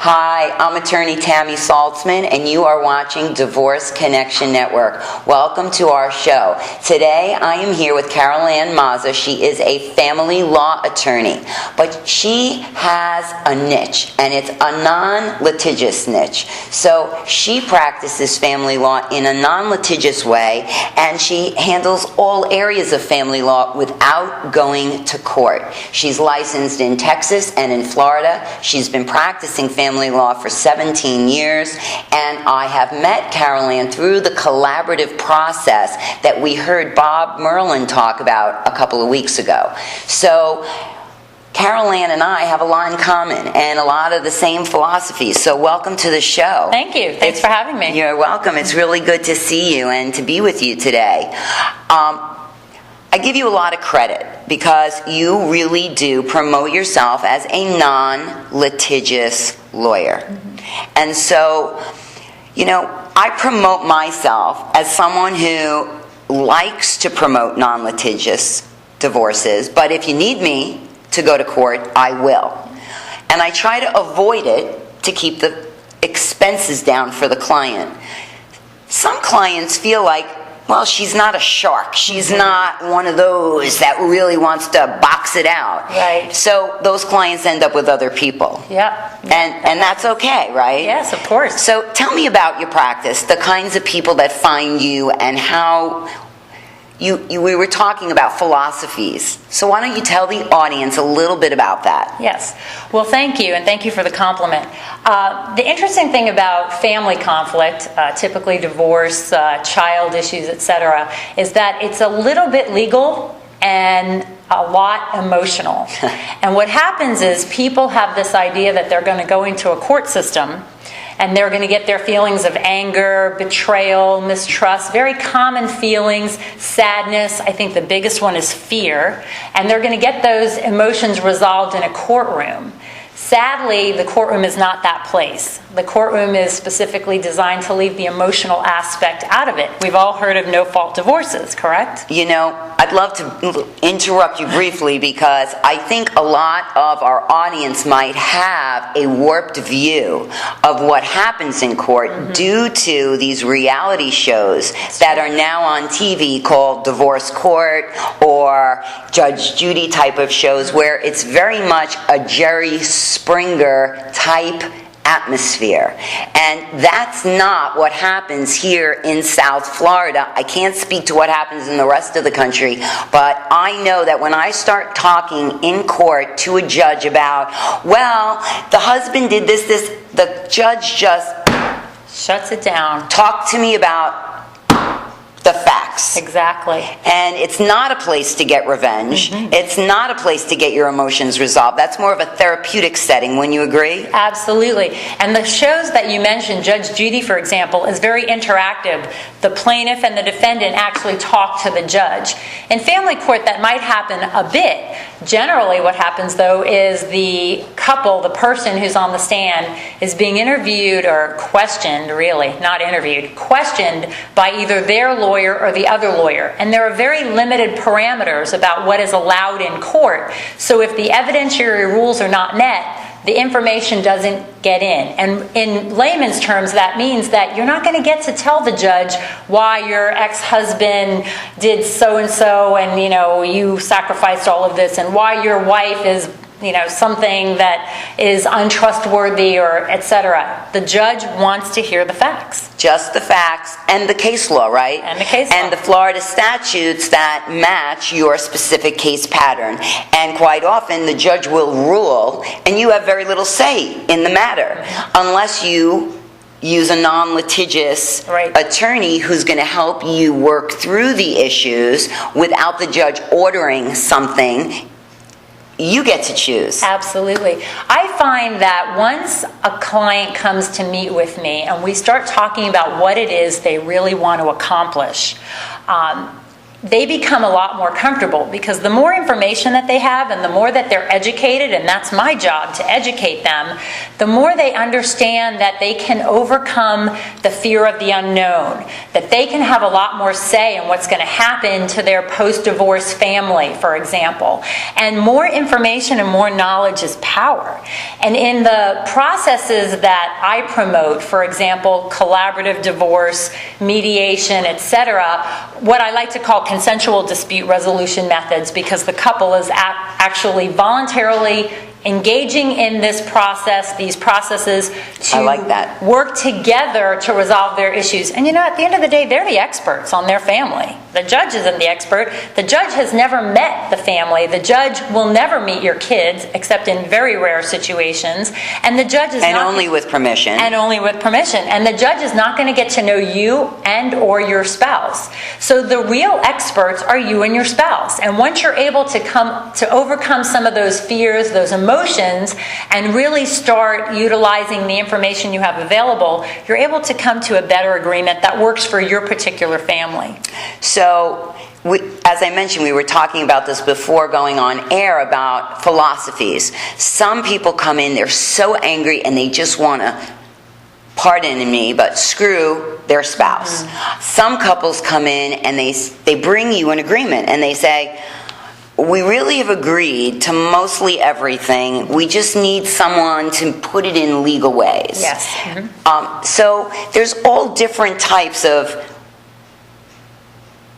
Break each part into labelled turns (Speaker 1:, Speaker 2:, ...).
Speaker 1: Hi, I'm attorney Tammy Saltzman, and you are watching Divorce Connection Network. Welcome to our show. Today, I am here with Carolann Mazza. She is a family law attorney, but she has a niche, and it's a non-litigious niche. So she practices family law in a non-litigious way, and she handles all areas of family law without going to court. She's licensed in Texas and in Florida. She's been practicing family law for 17 years, and I have met Carolann through the collaborative process that we heard Bob Merlin talk about a couple of weeks ago. So Carolann and I have a lot in common and a lot of the same philosophies. So welcome to the show.
Speaker 2: Thank you. Thanks for having me.
Speaker 1: You're welcome. It's really good to see you and to be with you today. I give you a lot of credit because you really do promote yourself as a non-litigious lawyer. Mm-hmm. And so, I promote myself as someone who likes to promote non-litigious divorces, but if you need me to go to court, I will. And I try to avoid it to keep the expenses down for the client. Some clients feel like, well, she's not a shark. She's not one of those that really wants to box it out.
Speaker 2: Right.
Speaker 1: So those clients end up with other people.
Speaker 2: Yeah.
Speaker 1: And that's okay, right?
Speaker 2: Yes, of course.
Speaker 1: So tell me about your practice, the kinds of people that find you, and how we were talking about philosophies. So why don't you tell the audience a little bit about that?
Speaker 2: Yes. Well, thank you, and thank you for the compliment. The interesting thing about family conflict, typically divorce, child issues, etc., is that it's a little bit legal and a lot emotional. And what happens is people have this idea that they're going to go into a court system and they're going to get their feelings of anger, betrayal, mistrust, very common feelings, sadness. I think the biggest one is fear. And they're going to get those emotions resolved in a courtroom. Sadly, the courtroom is not that place. The courtroom is specifically designed to leave the emotional aspect out of it. We've all heard of no-fault divorces, correct?
Speaker 1: I'd love to interrupt you briefly because I think a lot of our audience might have a warped view of what happens in court due to these reality shows that are now on TV called Divorce Court or Judge Judy type of shows where it's very much a Jerry Springer type atmosphere. And that's not what happens here in South Florida. I can't speak to what happens in the rest of the country, but I know that when I start talking in court to a judge about, well, the husband did this, the judge just
Speaker 2: shuts it down.
Speaker 1: Talk to me about the facts.
Speaker 2: Exactly.
Speaker 1: And it's not a place to get revenge. It's not a place to get your emotions resolved. That's more of a therapeutic setting. Wouldn't you agree?
Speaker 2: Absolutely. And the shows that you mentioned, Judge Judy, for example, is very interactive. The plaintiff and the defendant actually talk to the judge. In family court, that might happen a bit. Generally, what happens, though, is the couple, the person who's on the stand, is being interviewed or questioned, really, not interviewed, questioned by either their lawyer or the other lawyer. And there are very limited parameters about what is allowed in court. So if the evidentiary rules are not met, the information doesn't get in. And in layman's terms, that means that you're not going to get to tell the judge why your ex-husband did so-and-so and, you sacrificed all of this, and why your wife is, something that is untrustworthy or etc. The judge wants to hear the facts.
Speaker 1: Just the facts and the case law, right?
Speaker 2: And the case law.
Speaker 1: And the Florida statutes that match your specific case pattern. And quite often the judge will rule and you have very little say in the matter unless you use a non-litigious attorney who's going to help you work through the issues without the judge ordering something. You get to choose.
Speaker 2: Absolutely. I find that once a client comes to meet with me and we start talking about what it is they really want to accomplish, they become a lot more comfortable, because the more information that they have and the more that they're educated, and that's my job to educate them, the more they understand that they can overcome the fear of the unknown, that they can have a lot more say in what's going to happen to their post-divorce family, for example. And more information and more knowledge is power. And in the processes that I promote, for example, collaborative divorce, mediation, etc., what I like to call consensual dispute resolution methods, because the couple is actually voluntarily engaging in this process, these processes, to work together to resolve their issues. And at the end of the day, they're the experts on their family. The judge isn't the expert. The judge has never met the family. The judge will never meet your kids, except in very rare situations. And the judge is
Speaker 1: only with permission.
Speaker 2: And only with permission. And the judge is not going to get to know you and or your spouse. So the real experts are you and your spouse. And once you're able to overcome some of those fears, those emotions, and really start utilizing the information you have available, you're able to come to a better agreement that works for your particular family.
Speaker 1: So, as I mentioned, we were talking about this before going on air about philosophies. Some people come in, they're so angry, and they just want to, pardon me, but screw their spouse. Some couples come in and they bring you an agreement, and they say, we really have agreed to mostly everything. We just need someone to put it in legal ways.
Speaker 2: Yes.
Speaker 1: So there's all different types of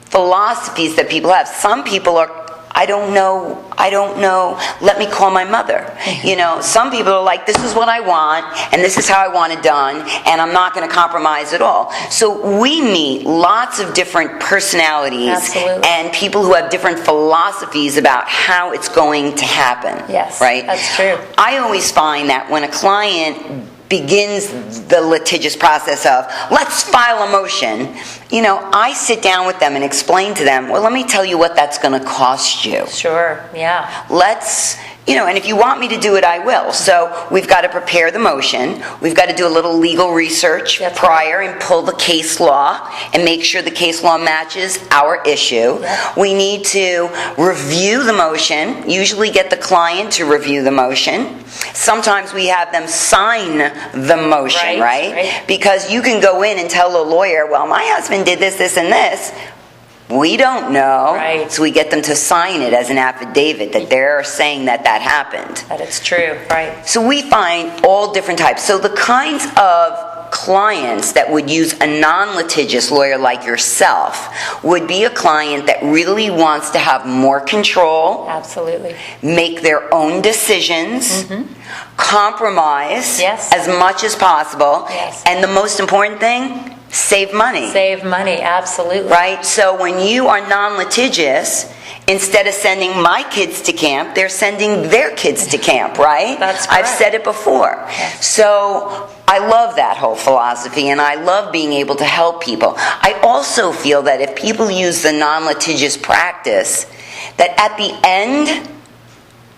Speaker 1: philosophies that people have. Some people are, I don't know, let me call my mother. Some people are like, this is what I want, and this is how I want it done, and I'm not going to compromise at all. So we meet lots of different personalities.
Speaker 2: Absolutely.
Speaker 1: And people who have different philosophies about how it's going to happen.
Speaker 2: Yes,
Speaker 1: right?
Speaker 2: That's true.
Speaker 1: I always find that when a client begins the litigious process of, let's file a motion, I sit down with them and explain to them, well, let me tell you what that's going to cost you.
Speaker 2: Sure, yeah.
Speaker 1: Let's, and if you want me to do it, I will. So we've got to prepare the motion. We've got to do a little legal research prior and pull the case law and make sure the case law matches our issue.
Speaker 2: Yep.
Speaker 1: We need to review the motion, usually get the client to review the motion. Sometimes we have them sign the motion, right? Because you can go in and tell a lawyer, well, my husband did this, this, and this. We don't know.
Speaker 2: Right.
Speaker 1: So we get them to sign it as an affidavit that they're saying that happened.
Speaker 2: That it's true, right.
Speaker 1: So we find all different types. So the kinds of clients that would use a non-litigious lawyer like yourself would be a client that really wants to have more control.
Speaker 2: Absolutely.
Speaker 1: Make their own decisions. Compromise as much as possible.
Speaker 2: Yes.
Speaker 1: And the most important thing, save money.
Speaker 2: Save money, absolutely.
Speaker 1: Right? So when you are non-litigious, instead of sending my kids to camp, they're sending their kids to camp, right?
Speaker 2: That's correct.
Speaker 1: I've said it before.
Speaker 2: Yes.
Speaker 1: So I love that whole philosophy, and I love being able to help people. I also feel that if people use the non-litigious practice, that at the end,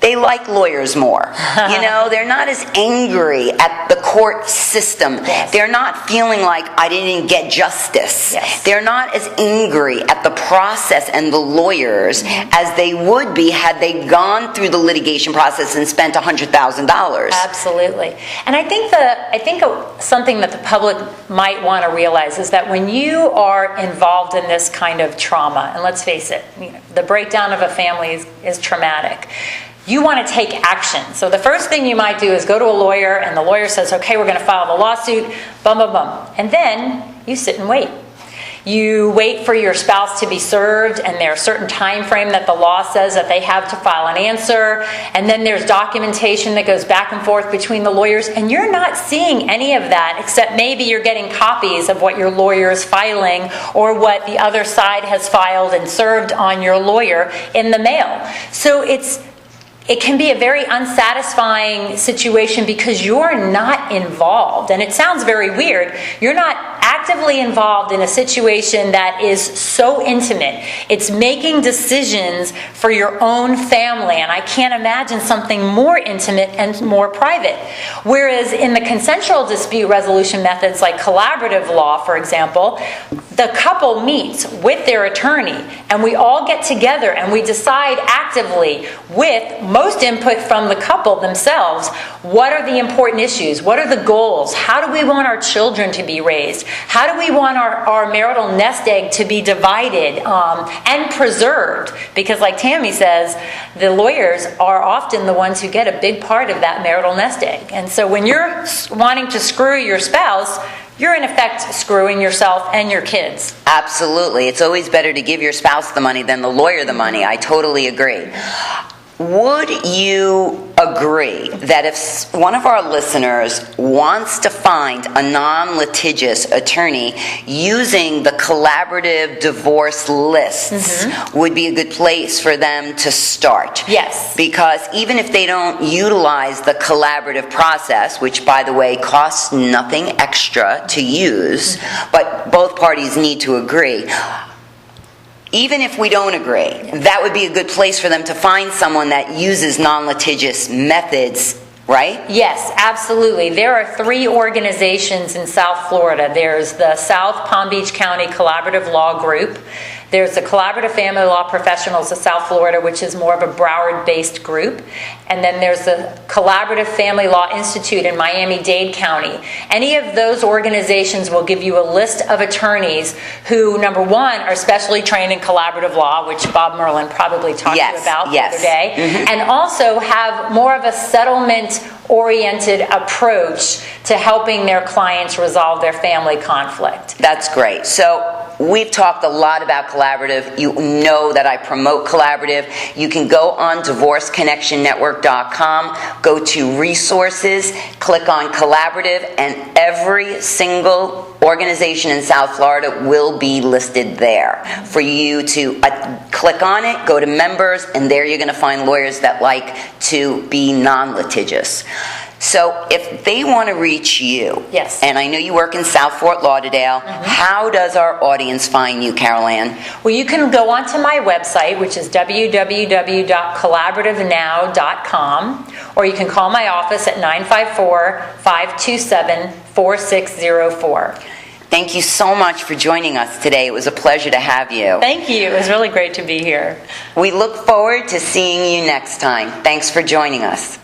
Speaker 1: they like lawyers more. They're not as angry at the court system.
Speaker 2: Yes.
Speaker 1: They're not feeling like I didn't get justice.
Speaker 2: Yes.
Speaker 1: They're not as angry at the process and the lawyers as they would be had they gone through the litigation process and spent $100,000.
Speaker 2: Absolutely. And I think something that the public might want to realize is that when you are involved in this kind of trauma, and let's face it, the breakdown of a family is traumatic. You want to take action. So the first thing you might do is go to a lawyer, and the lawyer says, okay, we're going to file the lawsuit, bum, bum, bum. And then you sit and wait. You wait for your spouse to be served, and there's a certain time frame that the law says that they have to file an answer, and then there's documentation that goes back and forth between the lawyers, and you're not seeing any of that, except maybe you're getting copies of what your lawyer is filing or what the other side has filed and served on your lawyer in the mail. So it can be a very unsatisfying situation because you're not involved. And it sounds very weird. You're not actively involved in a situation that is so intimate. It's making decisions for your own family, and I can't imagine something more intimate and more private. Whereas in the consensual dispute resolution methods like collaborative law, for example, the couple meets with their attorney, and we all get together and we decide actively, with most input from the couple themselves, what are the important issues, what are the goals, how do we want our children to be raised, how do we want our marital nest egg to be divided and preserved, because like Tammy says, the lawyers are often the ones who get a big part of that marital nest egg. And so when you're wanting to screw your spouse, you're in effect screwing yourself and your kids.
Speaker 1: Absolutely. It's always better to give your spouse the money than the lawyer the money. I totally agree. Would you agree that if one of our listeners wants to find a non-litigious attorney, using the collaborative divorce lists would be a good place for them to start?
Speaker 2: Yes.
Speaker 1: Because even if they don't utilize the collaborative process, which by the way costs nothing extra to use, but both parties need to agree, even if we don't agree, that would be a good place for them to find someone that uses non-litigious methods, right?
Speaker 2: Yes, absolutely. There are 3 organizations in South Florida. There's the South Palm Beach County Collaborative Law Group. There's the Collaborative Family Law Professionals of South Florida, which is more of a Broward-based group. And then there's the Collaborative Family Law Institute in Miami-Dade County. Any of those organizations will give you a list of attorneys who, number one, are specially trained in collaborative law, which Bob Merlin probably talked to you about the other day, and also have more of a settlement-oriented approach to helping their clients resolve their family conflict.
Speaker 1: That's great. So we've talked a lot about collaborative. You know that I promote collaborative. You can go on divorceconnectionnetwork.com, go to resources, click on collaborative, and every single organization in South Florida will be listed there for you to click on it, go to members, and there you're going to find lawyers that like to be non-litigious. So if they want to reach you,
Speaker 2: yes,
Speaker 1: and I know you work in South Fort Lauderdale, how does our audience find you, Carolann?
Speaker 2: Well, you can go onto my website, which is www.collaborativenow.com, or you can call my office at 954-527-4604.
Speaker 1: Thank you so much for joining us today. It was a pleasure to have you.
Speaker 2: Thank you. It was really great to be here.
Speaker 1: We look forward to seeing you next time. Thanks for joining us.